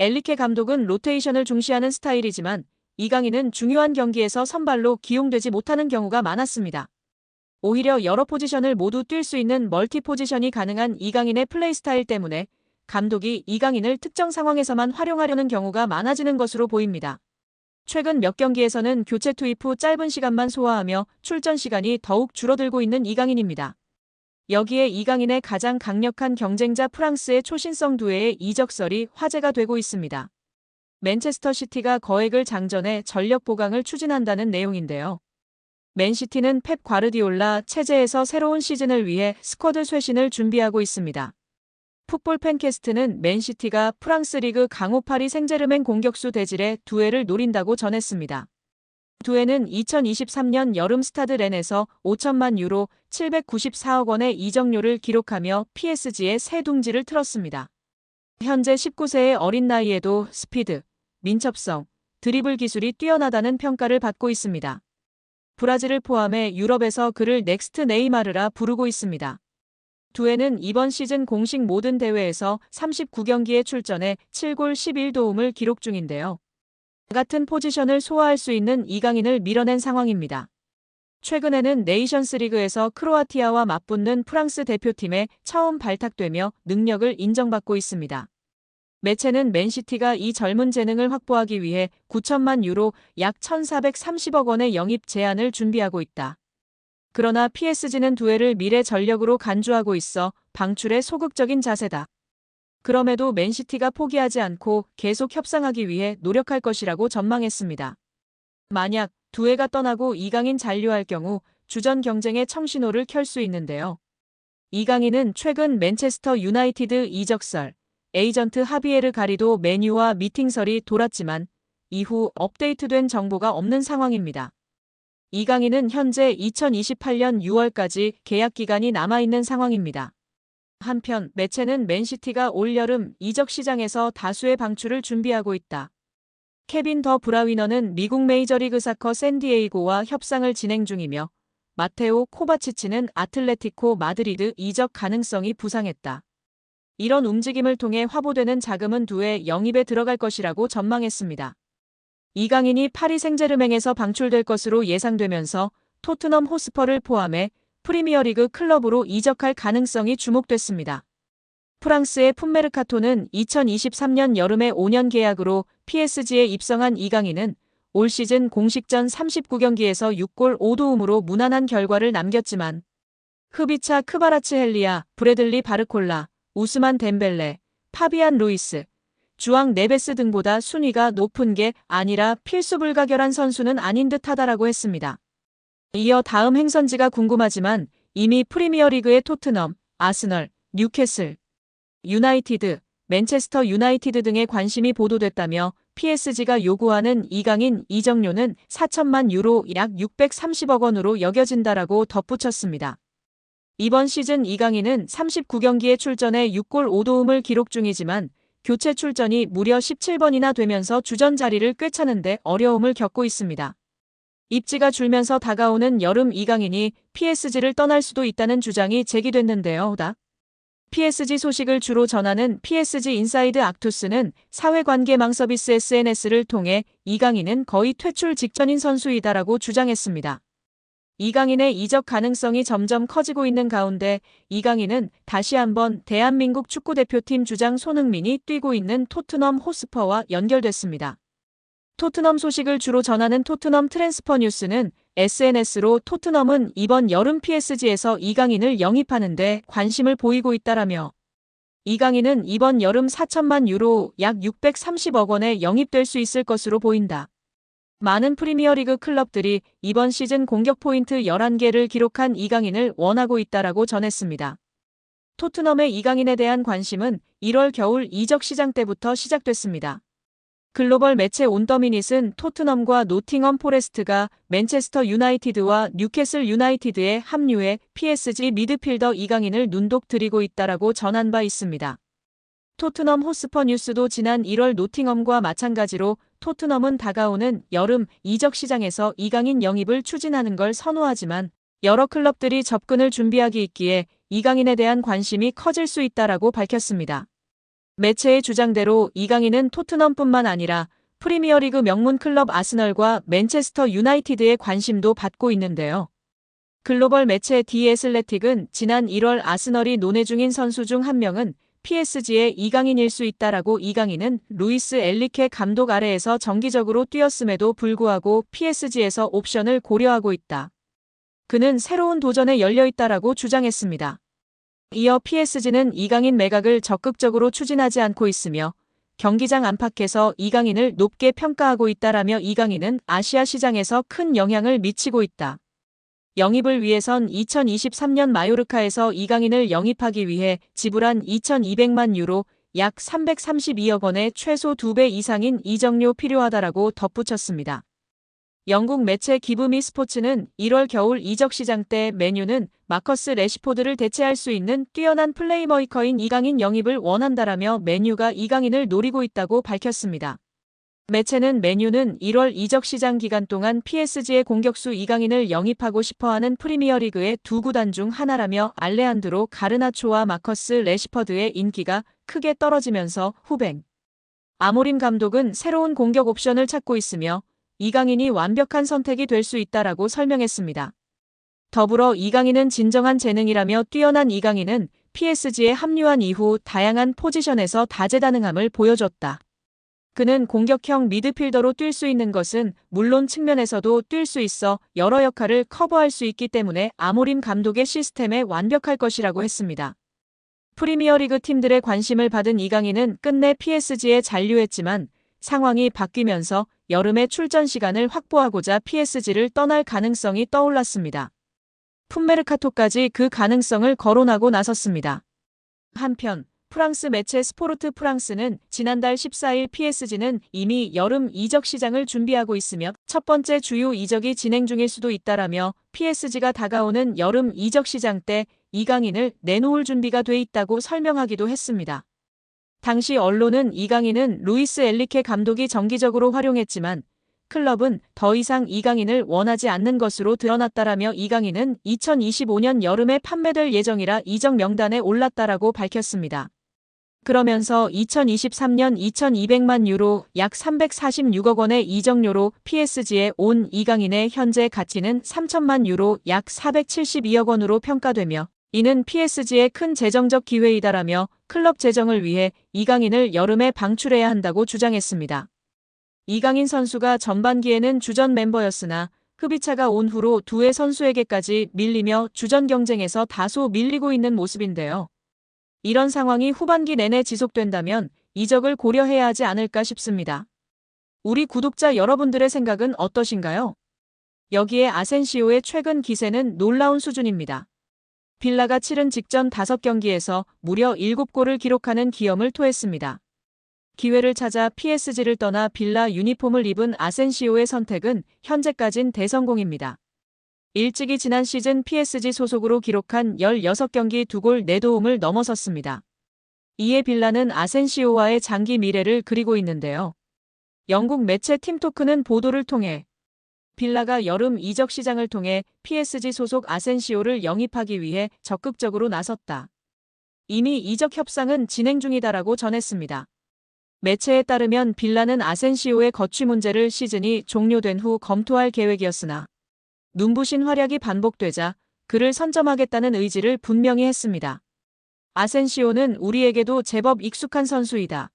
엘리케 감독은 로테이션을 중시하는 스타일이지만 이강인은 중요한 경기에서 선발로 기용되지 못하는 경우가 많았습니다. 오히려 여러 포지션을 모두 뛸 수 있는 멀티 포지션이 가능한 이강인의 플레이 스타일 때문에 감독이 이강인을 특정 상황에서만 활용하려는 경우가 많아지는 것으로 보입니다. 최근 몇 경기에서는 교체 투입 후 짧은 시간만 소화하며 출전 시간이 더욱 줄어들고 있는 이강인입니다. 여기에 이강인의 가장 강력한 경쟁자 프랑스의 초신성 두뇌의 이적설이 화제가 되고 있습니다. 맨체스터 시티가 거액을 장전해 전력 보강을 추진한다는 내용인데요. 맨시티는 펩 과르디올라 체제에서 새로운 시즌을 위해 스쿼드 쇄신을 준비하고 있습니다. 풋볼 팬캐스트는 맨시티가 프랑스 리그 강호 파리 생제르맹 공격수 데질의 두에를 노린다고 전했습니다. 두에는 2023년 여름 스타드 렌에서 5천만 유로 794억 원의 이적료를 기록하며 PSG의 새 둥지를 틀었습니다. 현재 19세의 어린 나이에도 스피드, 민첩성, 드리블 기술이 뛰어나다는 평가를 받고 있습니다. 브라질을 포함해 유럽에서 그를 넥스트 네이마르라 부르고 있습니다. 두에는 이번 시즌 공식 모든 대회에서 39경기에 출전해 7골 11도움을 기록 중인데요. 같은 포지션을 소화할 수 있는 이강인을 밀어낸 상황입니다. 최근에는 네이션스 리그에서 크로아티아와 맞붙는 프랑스 대표팀에 처음 발탁되며 능력을 인정받고 있습니다. 매체는 맨시티가 이 젊은 재능을 확보하기 위해 9천만 유로 약 1,430억 원의 영입 제안을 준비하고 있다. 그러나 PSG는 두에를 미래 전력으로 간주하고 있어 방출에 소극적인 자세다. 그럼에도 맨시티가 포기하지 않고 계속 협상하기 위해 노력할 것이라고 전망했습니다. 만약 두에가 떠나고 이강인 잔류할 경우 주전 경쟁의 청신호를 켤 수 있는데요. 이강인은 최근 맨체스터 유나이티드 이적설, 에이전트 하비에르 가리도 메뉴와 미팅설이 돌았지만 이후 업데이트된 정보가 없는 상황입니다. 이강인은 현재 2028년 6월까지 계약 기간이 남아있는 상황입니다. 한편 매체는 맨시티가 올여름 이적 시장에서 다수의 방출을 준비하고 있다. 케빈 더 브라위너는 미국 메이저리그 사커 샌디에이고와 협상을 진행 중이며 마테오 코바치치는 아틀레티코 마드리드 이적 가능성이 부상했다. 이런 움직임을 통해 화보되는 자금은 두에 영입에 들어갈 것이라고 전망했습니다. 이강인이 파리 생제르맹에서 방출될 것으로 예상되면서 토트넘 호스퍼를 포함해 프리미어리그 클럽으로 이적할 가능성이 주목됐습니다. 프랑스의 풋메르카토는 2023년 여름에 5년 계약으로 PSG에 입성한 이강인은 올 시즌 공식전 39경기에서 6골 5도움으로 무난한 결과를 남겼지만 흐비차 크바라츠헬리아, 브래들리 바르콜라, 우스만 덴벨레, 파비안 루이스, 주앙 네베스 등보다 순위가 높은 게 아니라 필수 불가결한 선수는 아닌 듯하다라고 했습니다. 이어 다음 행선지가 궁금하지만 이미 프리미어리그의 토트넘, 아스널, 뉴캐슬, 유나이티드, 맨체스터 유나이티드 등의 관심이 보도됐다며 PSG가 요구하는 이강인 이적료는 4천만 유로 약 630억 원으로 여겨진다라고 덧붙였습니다. 이번 시즌 이강인은 39경기에 출전해 6골 5도움을 기록 중이지만 교체 출전이 무려 17번이나 되면서 주전 자리를 꿰차는데 어려움을 겪고 있습니다. 입지가 줄면서 다가오는 여름 이강인이 PSG를 떠날 수도 있다는 주장이 제기됐는데요. PSG 소식을 주로 전하는 PSG 인사이드 악투스는 사회관계망 서비스 SNS를 통해 이강인은 거의 퇴출 직전인 선수이다라고 주장했습니다. 이강인의 이적 가능성이 점점 커지고 있는 가운데 이강인은 다시 한번 대한민국 축구대표팀 주장 손흥민이 뛰고 있는 토트넘 호스퍼와 연결됐습니다. 토트넘 소식을 주로 전하는 토트넘 트랜스퍼 뉴스는 SNS로 토트넘은 이번 여름 PSG에서 이강인을 영입하는데 관심을 보이고 있다라며 이강인은 이번 여름 4천만 유로 약 630억 원에 영입될 수 있을 것으로 보인다. 많은 프리미어리그 클럽들이 이번 시즌 공격 포인트 11개를 기록한 이강인을 원하고 있다라고 전했습니다. 토트넘의 이강인에 대한 관심은 1월 겨울 이적 시장 때부터 시작됐습니다. 글로벌 매체 온더미닛은 토트넘과 노팅엄 포레스트가 맨체스터 유나이티드와 뉴캐슬 유나이티드에 합류해 PSG 미드필더 이강인을 눈독 들이고 있다라고 전한 바 있습니다. 토트넘 호스퍼 뉴스도 지난 1월 노팅엄과 마찬가지로 토트넘은 다가오는 여름 이적 시장에서 이강인 영입을 추진하는 걸 선호하지만 여러 클럽들이 접근을 준비하기 있기에 이강인에 대한 관심이 커질 수 있다라고 밝혔습니다. 매체의 주장대로 이강인은 토트넘뿐만 아니라 프리미어리그 명문 클럽 아스널과 맨체스터 유나이티드의 관심도 받고 있는데요. 글로벌 매체 디 애슬레틱은 지난 1월 아스널이 논의 중인 선수 중 한 명은 PSG의 이강인일 수 있다라고 이강인은 루이스 엘리케 감독 아래에서 정기적으로 뛰었음에도 불구하고 PSG에서 옵션을 고려하고 있다. 그는 새로운 도전에 열려 있다라고 주장했습니다. 이어 PSG는 이강인 매각을 적극적으로 추진하지 않고 있으며 경기장 안팎에서 이강인을 높게 평가하고 있다라며 이강인은 아시아 시장에서 큰 영향을 미치고 있다. 영입을 위해선 2023년 마요르카에서 이강인을 영입하기 위해 지불한 2,200만 유로 약 332억 원의 최소 2배 이상인 이적료 필요하다라고 덧붙였습니다. 영국 매체 기브미 스포츠는 1월 겨울 이적 시장 때 맨유는 마커스 래시포드를 대체할 수 있는 뛰어난 플레이메이커인 이강인 영입을 원한다라며 맨유가 이강인을 노리고 있다고 밝혔습니다. 매체는 맨유는 1월 이적 시장 기간 동안 PSG의 공격수 이강인을 영입하고 싶어하는 프리미어리그의 두 구단 중 하나라며 알레한드로 가르나초와 마커스 래시퍼드의 인기가 크게 떨어지면서 후배 아모림 감독은 새로운 공격 옵션을 찾고 있으며 이강인이 완벽한 선택이 될 수 있다라고 설명했습니다. 더불어 이강인은 진정한 재능이라며 뛰어난 이강인은 PSG에 합류한 이후 다양한 포지션에서 다재다능함을 보여줬다. 그는 공격형 미드필더로 뛸 수 있는 것은 물론 측면에서도 뛸 수 있어 여러 역할을 커버할 수 있기 때문에 아모림 감독의 시스템에 완벽할 것이라고 했습니다. 프리미어리그 팀들의 관심을 받은 이강인은 끝내 PSG에 잔류했지만 상황이 바뀌면서 여름에 출전 시간을 확보하고자 PSG를 떠날 가능성이 떠올랐습니다. 풋메르카토까지 그 가능성을 거론하고 나섰습니다. 한편 프랑스 매체 스포르트 프랑스는 지난달 14일 PSG는 이미 여름 이적 시장을 준비하고 있으며 첫 번째 주요 이적이 진행 중일 수도 있다라며 PSG가 다가오는 여름 이적 시장 때 이강인을 내놓을 준비가 돼 있다고 설명하기도 했습니다. 당시 언론은 이강인은 루이스 엘리케 감독이 정기적으로 활용했지만 클럽은 더 이상 이강인을 원하지 않는 것으로 드러났다라며 이강인은 2025년 여름에 판매될 예정이라 이적 명단에 올랐다라고 밝혔습니다. 그러면서 2023년 2,200만 유로 약 346억 원의 이적료로 PSG에 온 이강인의 현재 가치는 3천만 유로 약 472억 원으로 평가되며 이는 PSG의 큰 재정적 기회이다라며 클럽 재정을 위해 이강인을 여름에 방출해야 한다고 주장했습니다. 이강인 선수가 전반기에는 주전 멤버였으나 흡입차가 온 후로 두 해 선수에게까지 밀리며 주전 경쟁에서 다소 밀리고 있는 모습인데요. 이런 상황이 후반기 내내 지속된다면 이적을 고려해야 하지 않을까 싶습니다. 우리 구독자 여러분들의 생각은 어떠신가요? 여기에 아센시오의 최근 기세는 놀라운 수준입니다. 빌라가 치른 직전 5경기에서 무려 7골을 기록하는 기염을 토했습니다. 기회를 찾아 PSG를 떠나 빌라 유니폼을 입은 아센시오의 선택은 현재까진 대성공입니다. 일찍이 지난 시즌 PSG 소속으로 기록한 16경기 2골 4도움을 넘어섰습니다. 이에 빌라는 아센시오와의 장기 미래를 그리고 있는데요. 영국 매체 팀토크는 보도를 통해 빌라가 여름 이적 시장을 통해 PSG 소속 아센시오를 영입하기 위해 적극적으로 나섰다. 이미 이적 협상은 진행 중이다라고 전했습니다. 매체에 따르면 빌라는 아센시오의 거취 문제를 시즌이 종료된 후 검토할 계획이었으나 눈부신 활약이 반복되자 그를 선점하겠다는 의지를 분명히 했습니다. 아센시오는 우리에게도 제법 익숙한 선수이다.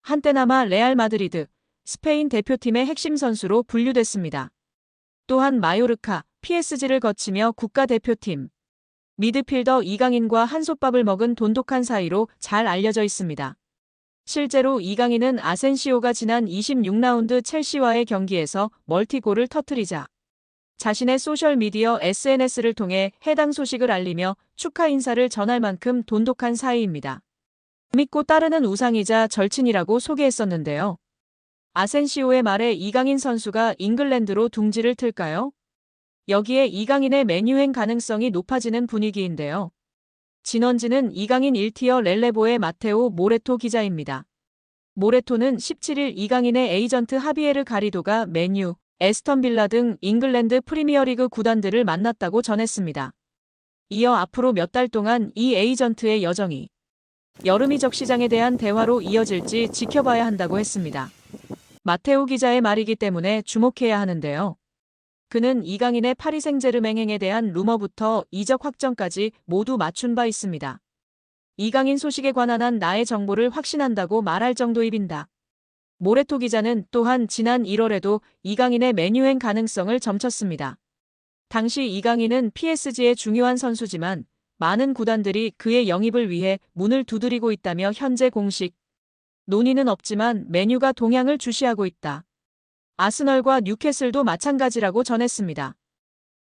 한때나마 레알 마드리드, 스페인 대표팀의 핵심 선수로 분류됐습니다. 또한 마요르카, PSG를 거치며 국가대표팀, 미드필더 이강인과 한솥밥을 먹은 돈독한 사이로 잘 알려져 있습니다. 실제로 이강인은 아센시오가 지난 26라운드 첼시와의 경기에서 멀티골을 터뜨리자 자신의 소셜미디어 SNS를 통해 해당 소식을 알리며 축하 인사를 전할 만큼 돈독한 사이입니다. 믿고 따르는 우상이자 절친이라고 소개했었는데요. 아센시오의 말에 이강인 선수가 잉글랜드로 둥지를 틀까요? 여기에 이강인의 맨유행 가능성이 높아지는 분위기인데요. 진원지는 이강인 1티어 렐레보의 마테오 모레토 기자입니다. 모레토는 17일 이강인의 에이전트 하비에르 가리도가 맨유, 에스턴 빌라 등 잉글랜드 프리미어리그 구단들을 만났다고 전했습니다. 이어 앞으로 몇 달 동안 이 에이전트의 여정이 여름 이적 시장에 대한 대화로 이어질지 지켜봐야 한다고 했습니다. 마테오 기자의 말이기 때문에 주목해야 하는데요. 그는 이강인의 파리 생제르맹행에 대한 루머부터 이적 확정까지 모두 맞춘 바 있습니다. 이강인 소식에 관한 한 나의 정보를 확신한다고 말할 정도입니다. 모레토 기자는 또한 지난 1월에도 이강인의 맨유행 가능성을 점쳤습니다. 당시 이강인은 PSG의 중요한 선수지만 많은 구단들이 그의 영입을 위해 문을 두드리고 있다며 현재 공식 논의는 없지만 맨유가 동향을 주시하고 있다. 아스널과 뉴캐슬도 마찬가지라고 전했습니다.